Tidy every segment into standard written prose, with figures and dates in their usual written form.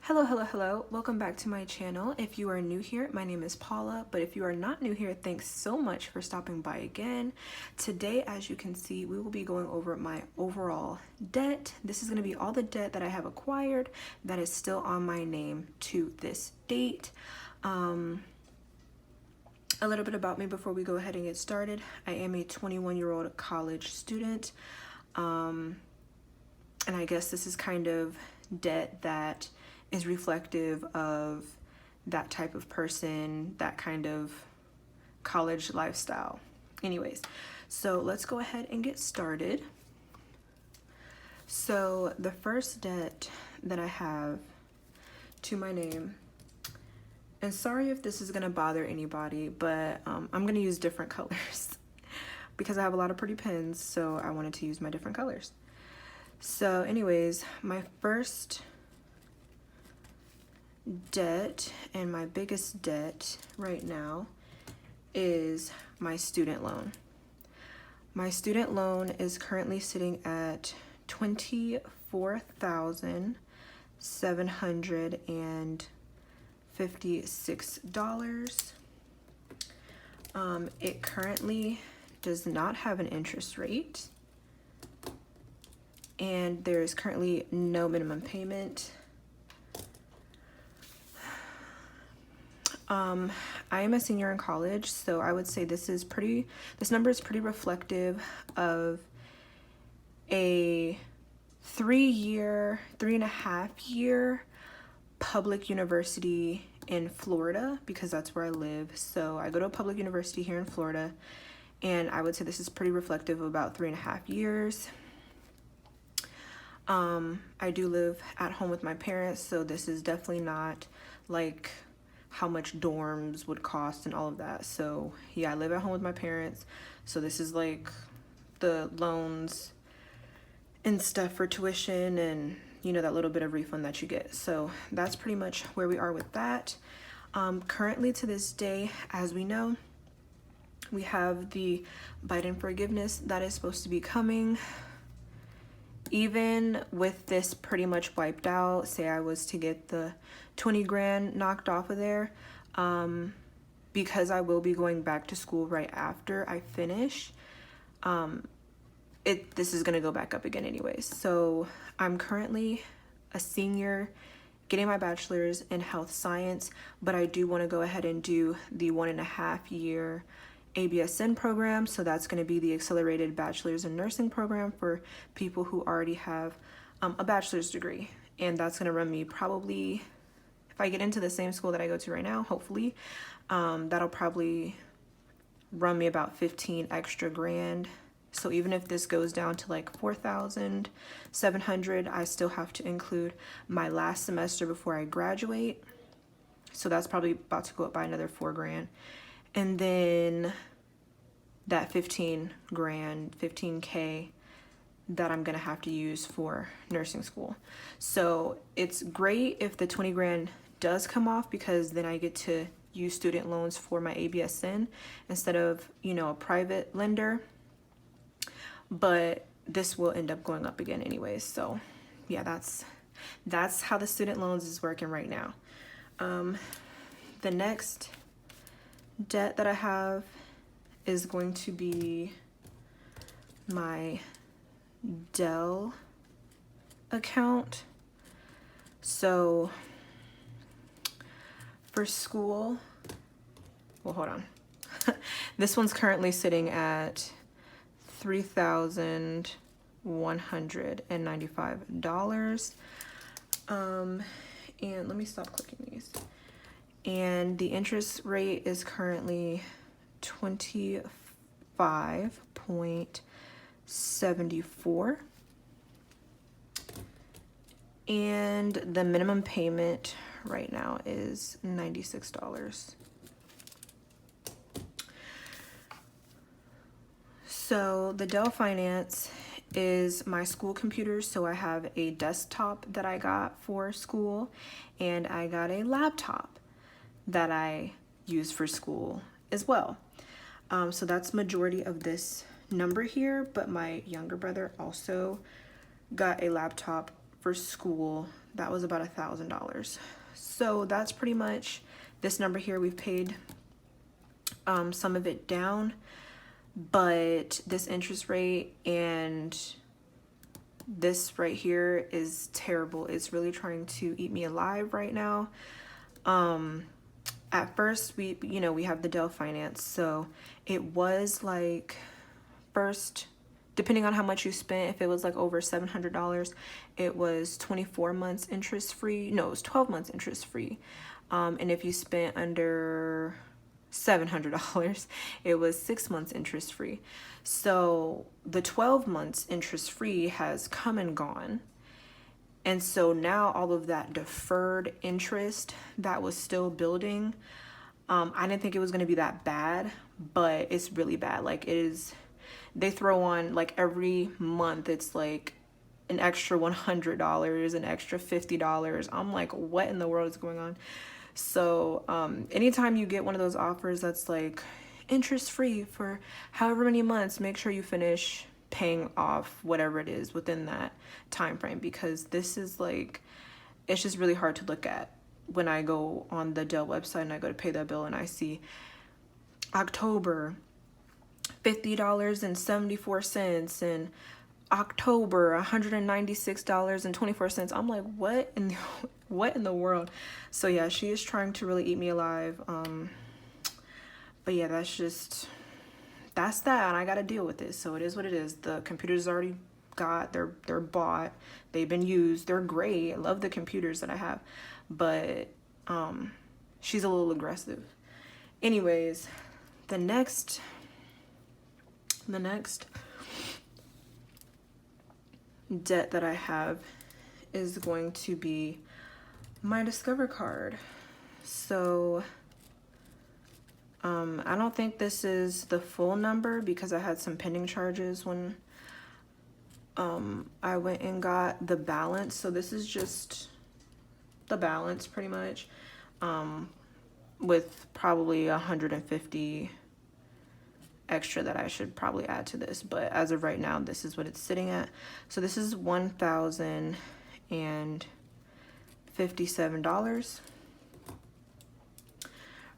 Hello. Welcome back to my channel. If you are new here, my name is Paula, but if you are not new here, thanks so much for stopping by again. Today, as you can see, we will be going over my overall debt. This is going to be all the debt that I have acquired that is still on my name to this date. A little bit about me before we go ahead and get started. I am a 21-year-old college student. And I guess this is kind of debt that is reflective of that type of person, that kind of college lifestyle. Anyways, so let's go ahead and get started. So the first debt that I have to my name, and sorry if this is gonna bother anybody, but I'm gonna use different colors because I have a lot of pretty pens, so I wanted to use my different colors. So anyways, my first debt and my biggest debt right now is my student loan. My student loan is currently sitting at $24,756. It currently does not have an interest rate, and there is currently no minimum payment. I am a senior in college, so I would say this number is pretty reflective of a 3.5 year public university in Florida, because that's where I live. So I go to a public university here in Florida, and I would say this is pretty reflective of about 3.5 years. I do live at home with my parents, so this is definitely not like how much dorms would cost and all of that. So yeah, I live at home with my parents, so this is like the loans and stuff for tuition and that little bit of refund that you get. So that's pretty much where we are with that. Currently to this day, as we know, we have the Biden forgiveness that is supposed to be coming. Even with this pretty much wiped out, say I was to get the 20 grand knocked off of there, because I will be going back to school right after I finish, this is gonna go back up again anyways. So I'm currently a senior getting my bachelor's in health science, but I do want to go ahead and do the 1.5 year ABSN program. So that's going to be the accelerated bachelor's in nursing program for people who already have a bachelor's degree. And that's going to run me probably, if I get into the same school that I go to right now, hopefully, that'll probably run me about 15 extra grand. So even if this goes down to like 4,700, I still have to include my last semester before I graduate. So that's probably about to go up by another 4 grand. And then that 15K that I'm gonna have to use for nursing school. So it's great if the 20 grand does come off, because then I get to use student loans for my ABSN instead of, a private lender. But this will end up going up again anyways. So yeah, that's how the student loans is working right now. The next debt that I have is going to be my Dell account. So for school, well, hold on. This one's currently sitting at $3,195. And let me stop clicking these. And the interest rate is currently 25.74. And the minimum payment right now is $96. So the Dell Finance is my school computer. So I have a desktop that I got for school, and I got a laptop that I use for school as well. So that's majority of this number here, but my younger brother also got a laptop for school, that was about $1,000. So that's pretty much this number here. We've paid some of it down, but this interest rate and this right here is terrible. It's really trying to eat me alive right now. At first we have the Dell Finance, so it was like, first, depending on how much you spent, if it was like over $700, it was 24 months interest free. No, it was 12 months interest free. And if you spent under $700, it was 6 months interest free. So the 12 months interest free has come and gone. And so now all of that deferred interest that was still building, I didn't think it was going to be that bad, but it's really bad. Like, it is, they throw on like every month, it's like an extra $100, an extra $50. I'm like, what in the world is going on? So anytime you get one of those offers that's like interest free for however many months, make sure you finish paying off whatever it is within that time frame, because this is like, it's just really hard to look at when I go on the Dell website and I go to pay that bill and I see October $50.74 and October $196.24. I'm like, what in the world? So yeah, she is trying to really eat me alive. But yeah, that's that, and I gotta deal with it. So it is what it is. The computers already got, they're bought, they've been used, they're great. I love the computers that I have, but she's a little aggressive. Anyways, the next debt that I have is going to be my Discover card. So I don't think this is the full number because I had some pending charges when I went and got the balance. So this is just the balance pretty much, with probably 150 extra that I should probably add to this, but as of right now, this is what it's sitting at. So this is $1,057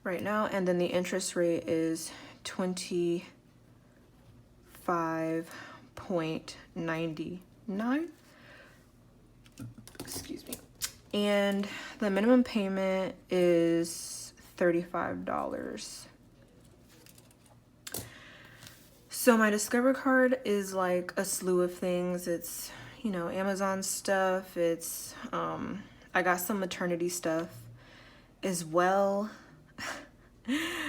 right now, and then the interest rate is 25.99. Excuse me. And the minimum payment is $35. So my Discover card is like a slew of things. It's, Amazon stuff. It's, I got some maternity stuff as well.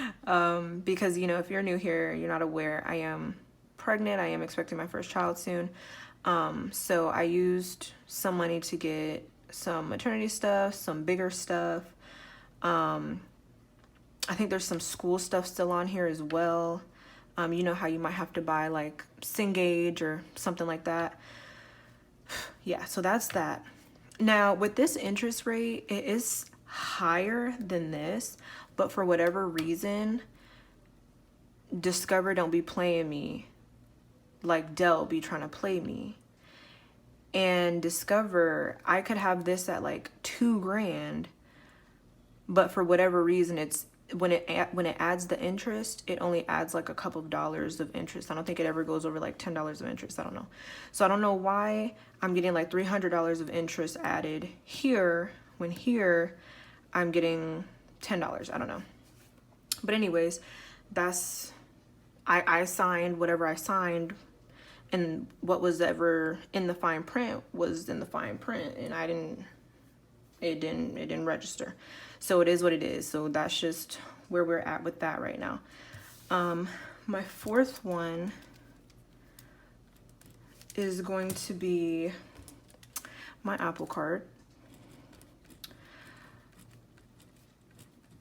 Because, if you're new here, you're not aware, I am pregnant. I am expecting my first child soon. So I used some money to get some maternity stuff, some bigger stuff. I think there's some school stuff still on here as well. You know how you might have to buy like Cengage or something like that. Yeah, so that's that. Now with this interest rate, it is higher than this, but for whatever reason, Discover don't be playing me like Dell be trying to play me. And Discover, I could have this at like $2,000, but for whatever reason, it's when it adds the interest, it only adds like a couple of dollars of interest. I don't think it ever goes over like $10 of interest. I don't know. So I don't know why I'm getting like $300 of interest added here when here I'm getting $10. I don't know. But anyways, that's, I signed whatever I signed, and what was ever in the fine print was in the fine print, and it didn't register. So it is what it is. So that's just where we're at with that right now. My fourth one is going to be my Apple Card.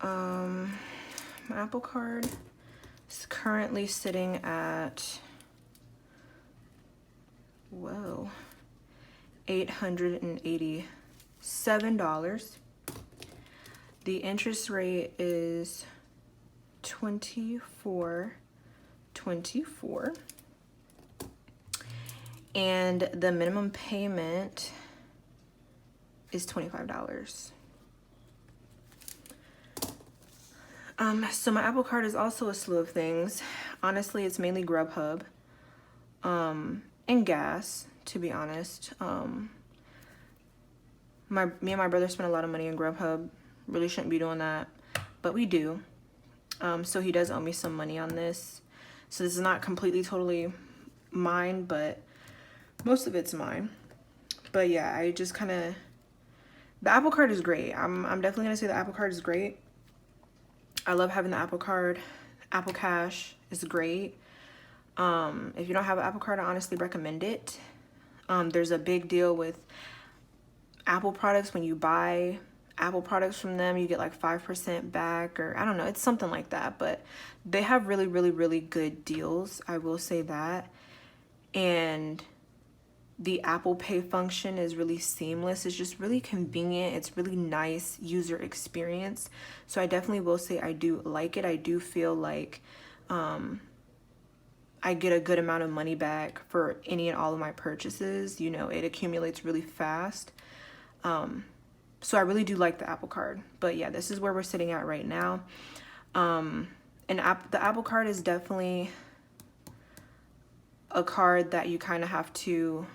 My Apple Card is currently sitting at, whoa, $887. The interest rate is 24.24, and the minimum payment is $25. So my Apple Card is also a slew of things. Honestly, it's mainly Grubhub, and gas, to be honest. Me and my brother spend a lot of money in Grubhub. Really shouldn't be doing that, but we do. So he does owe me some money on this. So this is not completely, totally mine, but most of it's mine. But yeah, I just kind of, the Apple Card is great. I'm definitely gonna say the Apple Card is great. I love having the Apple Card. Apple Cash is great. If you don't have an Apple Card, I honestly recommend it. There's a big deal with Apple products. When you buy Apple products from them, you get like 5% back, or I don't know, it's something like that. But they have really, really, really good deals, I will say that. And the Apple Pay function is really seamless. It's just really convenient. It's really nice user experience. So I definitely will say I do like it. I do feel like I get a good amount of money back for any and all of my purchases. You know, it accumulates really fast. So I really do like the Apple Card. But yeah, this is where we're sitting at right now. The Apple Card is definitely a card that you kind of have to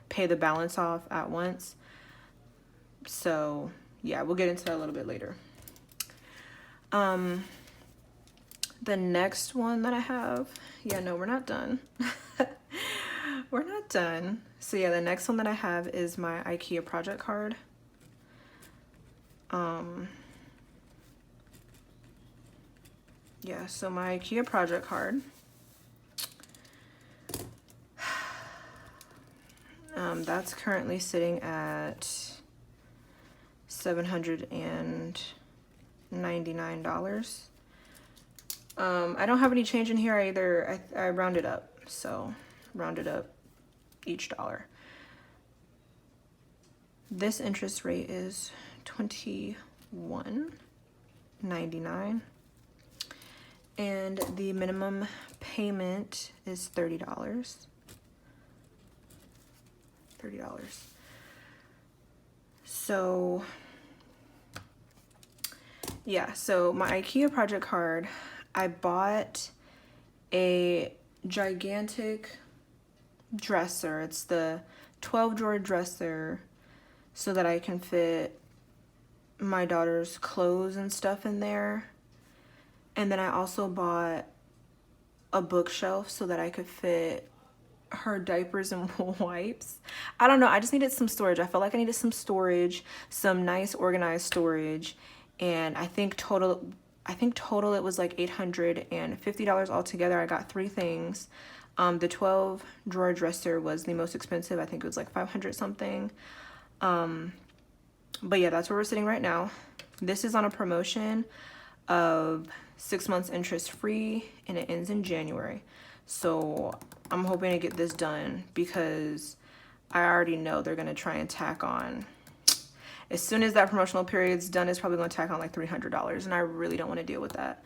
pay the balance off at once. So yeah, we'll get into that a little bit later. The next one that I have, yeah, no, we're not done. We're not done. So yeah, the next one that I have is my IKEA project card. Yeah, so my IKEA project card. That's currently sitting at $799. I don't have any change in here either. I rounded up, so rounded up each dollar. This interest rate is $21.99, and the minimum payment is $30. So yeah, so my IKEA project card, I bought a gigantic dresser. It's the 12-drawer dresser so that I can fit my daughter's clothes and stuff in there. And then I also bought a bookshelf so that I could fit her diapers and wipes. I don't know, I just needed some storage. I felt like I needed some storage, some nice organized storage. And I think total it was like $850 altogether. I got 3 things. The 12-drawer dresser was the most expensive. I think it was like 500 something. But yeah, that's where we're sitting right now. This is on a promotion of 6 months interest free, and it ends in January. So I'm hoping to get this done because I already know they're gonna try and tack on. As soon as that promotional period's done, it's probably gonna tack on like $300, and I really don't want to deal with that.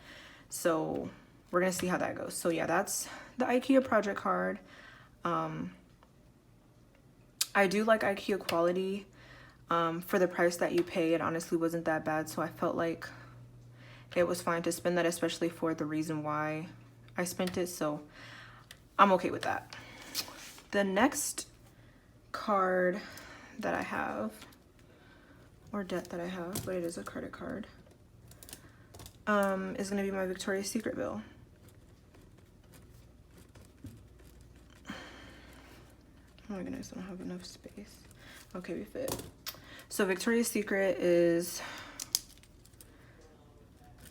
So we're gonna see how that goes. So yeah, that's the IKEA project card. I do like IKEA quality. For the price that you pay, it honestly wasn't that bad, so I felt like it was fine to spend that, especially for the reason why I spent it, so I'm okay with that. The next card that I have, or debt that I have, but it is a credit card, is gonna be my Victoria's Secret bill. Oh my goodness, I don't have enough space. Okay, we fit. So Victoria's Secret is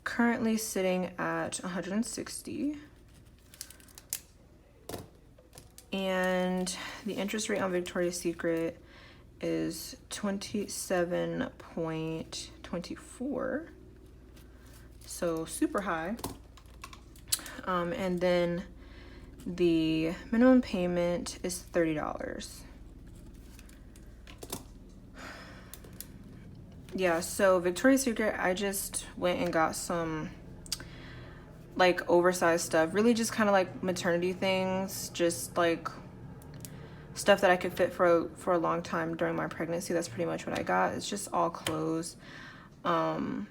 currently sitting at $160. And the interest rate on Victoria's Secret is 27.24. So super high. And then the minimum payment is $30. Yeah, so Victoria's Secret, I just went and got some like oversized stuff, really just kind of like maternity things, just like stuff that I could fit for a long time during my pregnancy. That's pretty much what I got. It's just all clothes. And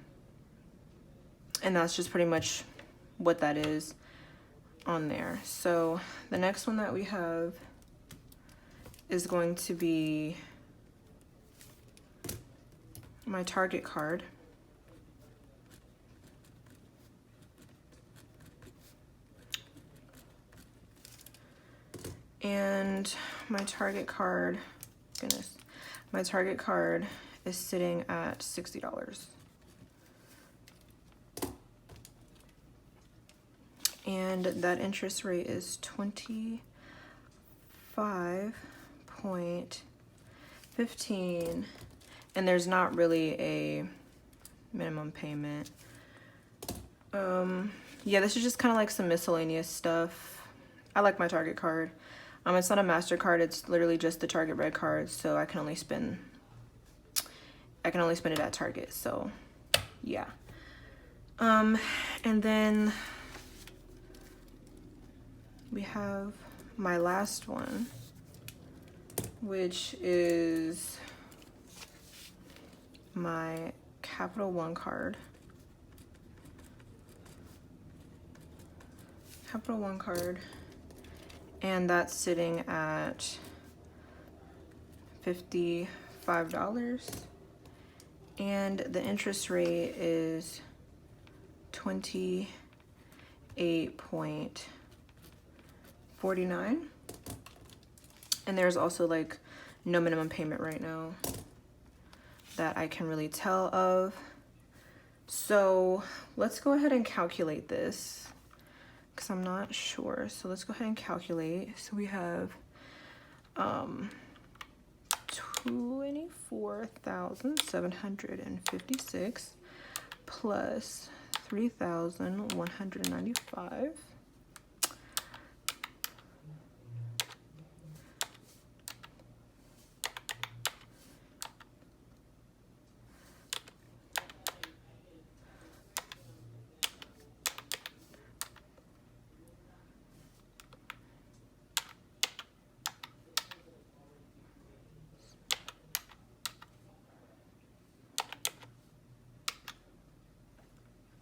that's just pretty much what that is on there. So the next one that we have is going to be my Target card. And my Target card, goodness, my Target card is sitting at $60. And that interest rate is 25.15, and there's not really a minimum payment. Yeah, this is just kind of like some miscellaneous stuff. I like my Target card. It's not a MasterCard, it's literally just the Target Red card, so I can only spend it at Target, so yeah. And then we have my last one, which is my Capital One card. Capital One card, and that's sitting at $55, and the interest rate is 28.49, and there's also like no minimum payment right now that I can really tell of. So let's go ahead and calculate this, because I'm not sure. So let's go ahead and calculate. So we have 24,756 plus 3,195.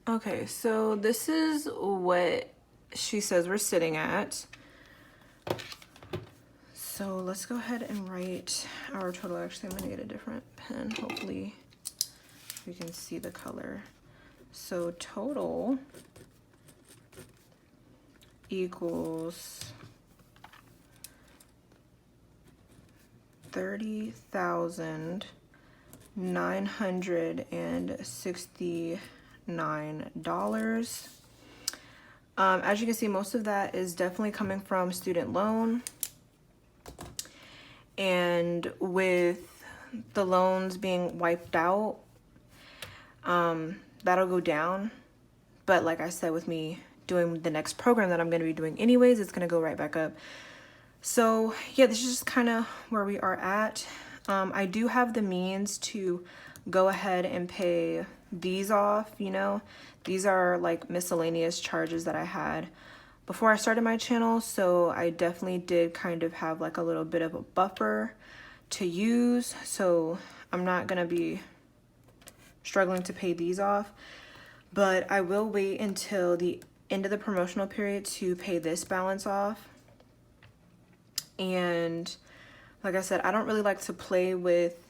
Okay, so this is what she says we're sitting at. So let's go ahead and write our total. Actually, I'm gonna get a different pen. Hopefully you can see the color. So total equals 30,969. As you can see, most of that is definitely coming from student loan, and with the loans being wiped out, that'll go down. But like I said, with me doing the next program that I'm going to be doing anyways, it's going to go right back up. So yeah, this is just kind of where we are at. I do have the means to go ahead and pay these off. You know, these are like miscellaneous charges that I had before I started my channel, so I definitely did kind of have like a little bit of a buffer to use, so I'm not gonna be struggling to pay these off. But I will wait until the end of the promotional period to pay this balance off. And like I said, I don't really like to play with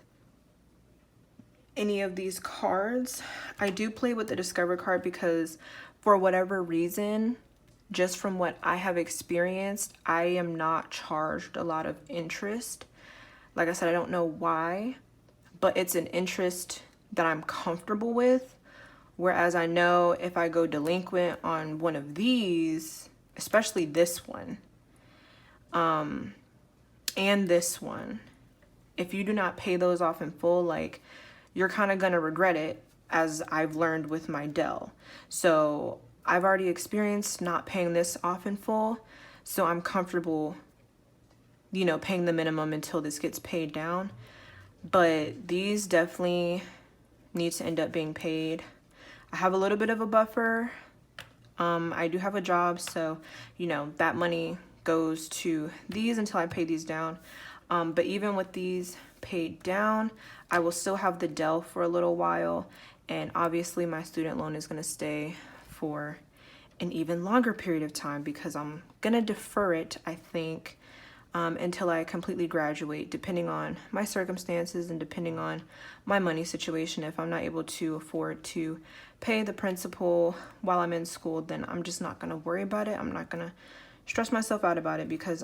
any of these cards. I do play with the Discover card because for whatever reason, just from what I have experienced, I am not charged a lot of interest. Like I said, I don't know why, but it's an interest that I'm comfortable with. Whereas I know if I go delinquent on one of these, especially this one, and this one, if you do not pay those off in full, like, you're kind of gonna regret it, as I've learned with my Dell. So I've already experienced not paying this off in full, so I'm comfortable, you know, paying the minimum until this gets paid down. But these definitely need to end up being paid. I have a little bit of a buffer. I do have a job, so, you know, that money goes to these until I pay these down. But even with these paid down, I will still have the Dell for a little while, and obviously my student loan is going to stay for an even longer period of time because I'm going to defer it, I think, until I completely graduate, depending on my circumstances and depending on my money situation. If I'm not able to afford to pay the principal while I'm in school, then I'm just not going to worry about it. I'm not going to stress myself out about it because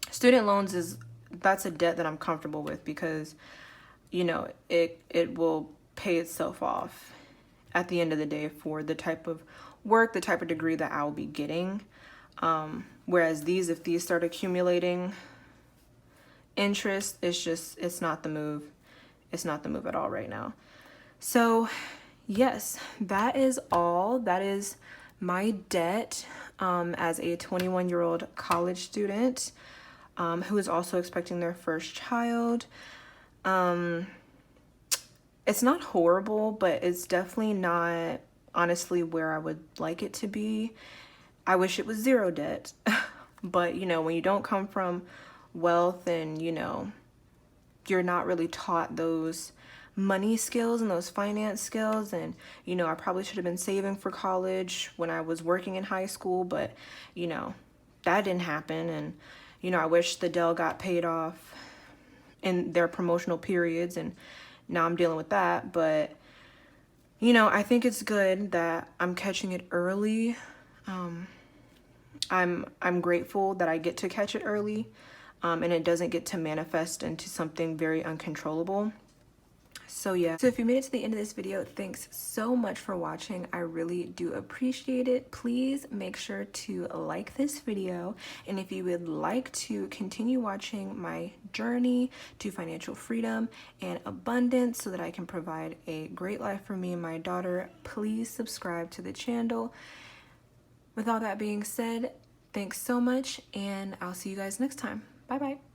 student loans that's a debt that I'm comfortable with because, you know, it will pay itself off at the end of the day for the type of work, the type of degree that I'll be getting. Whereas if these start accumulating interest, it's not the move. It's not the move at all right now. So yes, that is all. That is my debt as a 21-year-old college student who is also expecting their first child. It's not horrible, but it's definitely not honestly where I would like it to be. I wish it was zero debt, but you know, when you don't come from wealth and you know, you're not really taught those money skills and those finance skills, and you know, I probably should have been saving for college when I was working in high school, but you know, that didn't happen. And you know, I wish the Dell got paid off in their promotional periods, and now I'm dealing with that. But you know, I think it's good that I'm catching it early. I'm grateful that I get to catch it early, and it doesn't get to manifest into something very uncontrollable. So yeah, so if you made it to the end of this video, thanks so much for watching. I really do appreciate it. Please make sure to like this video, and if you would like to continue watching my journey to financial freedom and abundance so that I can provide a great life for me and my daughter, please subscribe to the channel. With all that being said, thanks so much, and I'll see you guys next time. Bye bye.